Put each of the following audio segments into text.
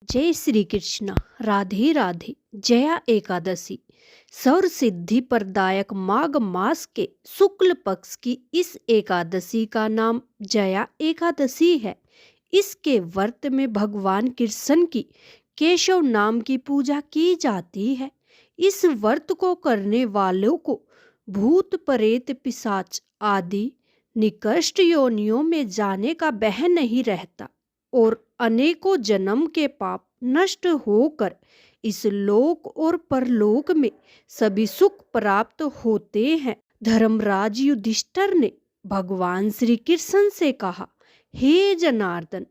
जय श्री कृष्ण। राधे राधे। जया एकादशी सर्व सिद्धि प्रदायक माघ मास के शुक्ल पक्ष की इस एकादशी का नाम जया एकादशी है। इसके व्रत में भगवान कृष्ण की केशव नाम की पूजा की जाती है। इस व्रत को करने वालों को भूत प्रेत पिशाच आदि निकृष्ट योनियों में जाने का भय नहीं रहता और अनेकों जन्म के पाप नष्ट होकर इस लोक और परलोक में सभी सुख प्राप्त होते हैं। धर्मराज युधिष्ठिर ने भगवान श्री कृष्ण से कहा, हे जनार्दन,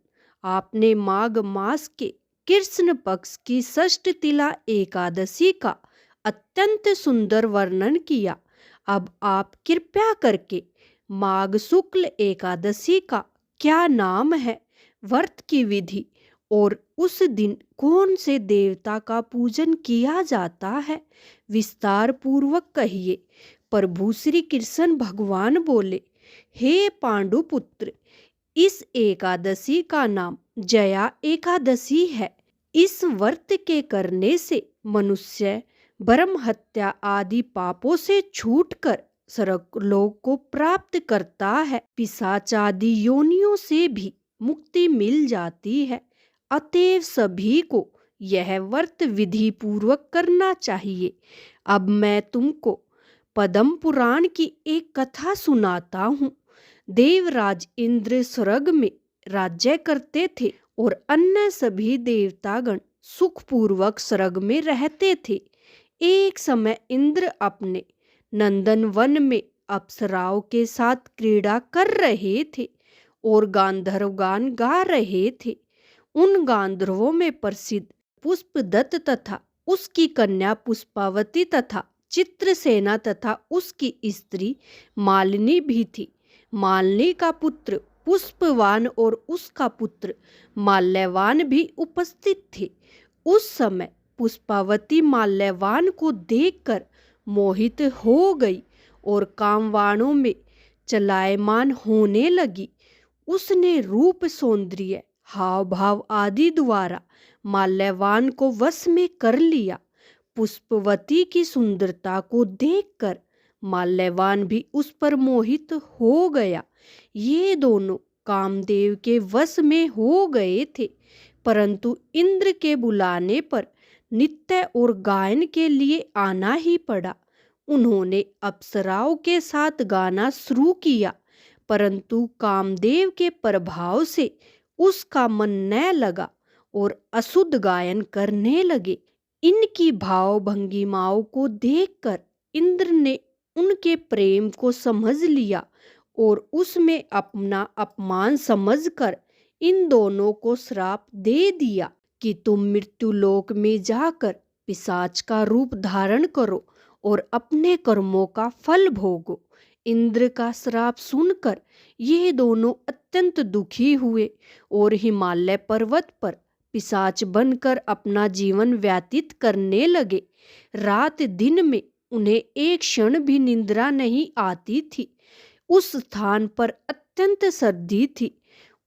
आपने माघ मास के कृष्ण पक्ष की षष्ठ तिला एकादशी का अत्यंत सुंदर वर्णन किया। अब आप कृपया करके माघ शुक्ल एकादशी का क्या नाम है, व्रत की विधि और उस दिन कौन से देवता का पूजन किया जाता है, विस्तार पूर्वक कहिए। प्रभु श्री कृष्ण भगवान बोले, हे पांडुपुत्र, इस एकादशी का नाम जया एकादशी है। इस व्रत के करने से मनुष्य ब्रह्म हत्या आदि पापों से छूटकर स्वर्गलोक को प्राप्त करता है। पिशाच आदि योनियों से भी मुक्ति मिल जाती है। अतएव सभी को यह व्रत विधि पूर्वक करना चाहिए। अब मैं तुमको पद्म पुराण की एक कथा सुनाता हूँ। देवराज इंद्र स्वर्ग में राज्य करते थे और अन्य सभी देवतागण सुखपूर्वक स्वर्ग में रहते थे। एक समय इंद्र अपने नंदन वन में अप्सराओं के साथ क्रीड़ा कर रहे थे और गांधर्व गान गा रहे थे। उन गांधर्वों में प्रसिद्ध पुष्पदत्त तथा उसकी कन्या पुष्पावती तथा चित्रसेना तथा उसकी स्त्री मालिनी भी थी। मालिनी का पुत्र पुष्पवान और उसका पुत्र माल्यवान भी उपस्थित थे। उस समय पुष्पावती माल्यवान को देखकर मोहित हो गई और कामवाणों में चलायमान होने लगी। उसने रूप सौंदर्य हाव भाव आदि द्वारा माल्यवान को वश में कर लिया। पुष्पवती की सुंदरता को देखकर माल्यवान भी उस पर मोहित हो गया। ये दोनों कामदेव के वश में हो गए थे, परंतु इंद्र के बुलाने पर नृत्य और गायन के लिए आना ही पड़ा। उन्होंने अप्सराओं के साथ गाना शुरू किया, परंतु कामदेव के प्रभाव से उसका मन न लगा और अशुद्ध गायन करने लगे। इनकी भाव भंगिमाओं को देखकर इंद्र ने उनके प्रेम को समझ लिया और उसमें अपना अपमान समझकर इन दोनों को श्राप दे दिया कि तुम मृत्युलोक में जाकर पिशाच का रूप धारण करो और अपने कर्मों का फल भोगो। इंद्र का श्राप सुनकर ये दोनों अत्यंत दुखी हुए और हिमालय पर्वत पर पिशाच बनकर अपना जीवन व्यतीत करने लगे। रात दिन में उन्हें एक क्षण भी निद्रा नहीं आती थी। उस स्थान पर अत्यंत सर्दी थी।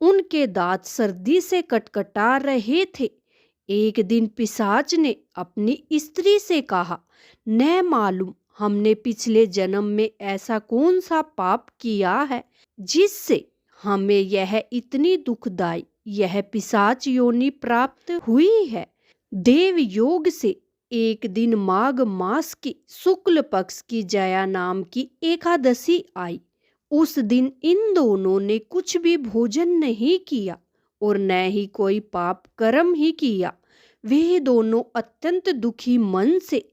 उनके दांत सर्दी से कटकटा रहे थे। एक दिन पिशाच ने अपनी स्त्री से कहा, न मालूम हमने पिछले जन्म में ऐसा कौन सा पाप किया है जिससे हमें यह इतनी दुखदाई यह पिशाच योनि प्राप्त हुई है। देव योग से एक दिन माघ मास की शुक्ल पक्ष की जया नाम की एकादशी आई। उस दिन इन दोनों ने कुछ भी भोजन नहीं किया और न ही कोई पाप कर्म ही किया। वे दोनों अत्यंत दुखी मन से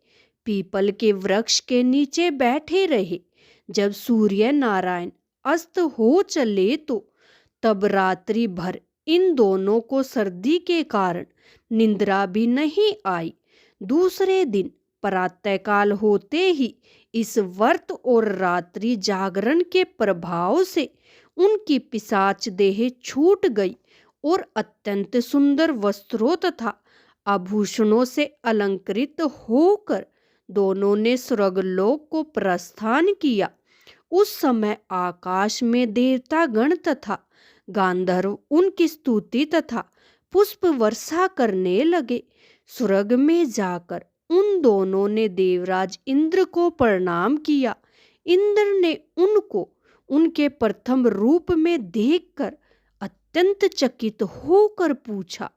पीपल के वृक्ष के नीचे बैठे रहे। जब सूर्य नारायण अस्त हो चले तो तब रात्रि भर इन दोनों को सर्दी के कारण निंद्रा भी नहीं आई। दूसरे दिन प्रातःकाल होते ही इस व्रत और रात्रि जागरण के प्रभाव से उनकी पिशाच देह छूट गई और अत्यंत सुंदर वस्त्रों तथा आभूषणों से अलंकृत होकर दोनों ने स्वर्गलोक को प्रस्थान किया। उस समय आकाश में देवतागण तथा गांधर्व उनकी स्तुति तथा पुष्प वर्षा करने लगे। स्वर्ग में जाकर उन दोनों ने देवराज इंद्र को प्रणाम किया। इंद्र ने उनको उनके प्रथम रूप में देखकर अत्यंत चकित होकर पूछा,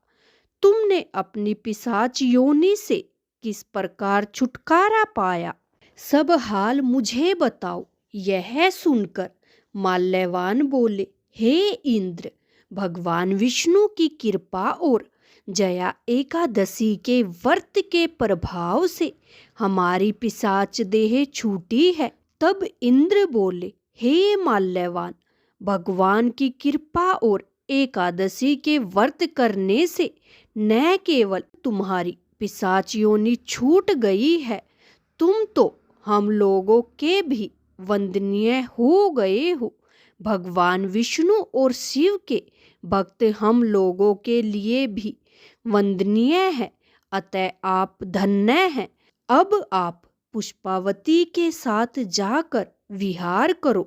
तुमने अपनी पिशाच योनि से किस प्रकार छुटकारा पाया? सब हाल मुझे बताओ। यह सुनकर माल्यवान बोले, हे इंद्र, भगवान विष्णु की कृपा और जया एकादशी के व्रत के प्रभाव से हमारी पिशाच देह छूटी है। तब इंद्र बोले, हे माल्यवान, भगवान की कृपा और एकादशी के व्रत करने से न केवल तुम्हारी पिशाच योनि छूट गई है, तुम तो हम लोगों के भी वंदनीय हो गए हो। भगवान विष्णु और शिव के भक्त हम लोगों के लिए भी वंदनीय है, अतः आप धन्य हैं। अब आप पुष्पावती के साथ जाकर विहार करो।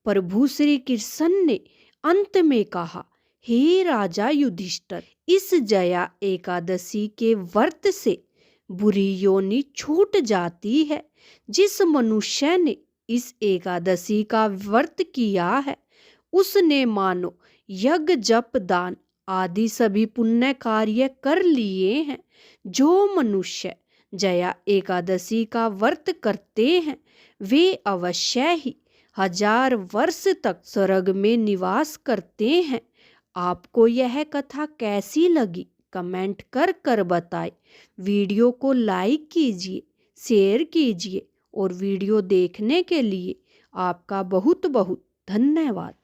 प्रभु श्री कृष्ण ने अंत में कहा, हे राजा युधिष्ठिर, इस जया एकादशी के व्रत से बुरी योनि छूट जाती है। जिस मनुष्य ने इस एकादशी का व्रत किया है, उसने मानो यज्ञ जप दान आदि सभी पुण्य कार्य कर लिए हैं। जो मनुष्य जया एकादशी का व्रत करते हैं, वे अवश्य ही 1000 वर्ष तक स्वर्ग में निवास करते हैं। आपको यह कथा कैसी लगी, कमेंट कर कर बताएं। वीडियो को लाइक कीजिए, शेयर कीजिए और वीडियो देखने के लिए आपका बहुत बहुत धन्यवाद।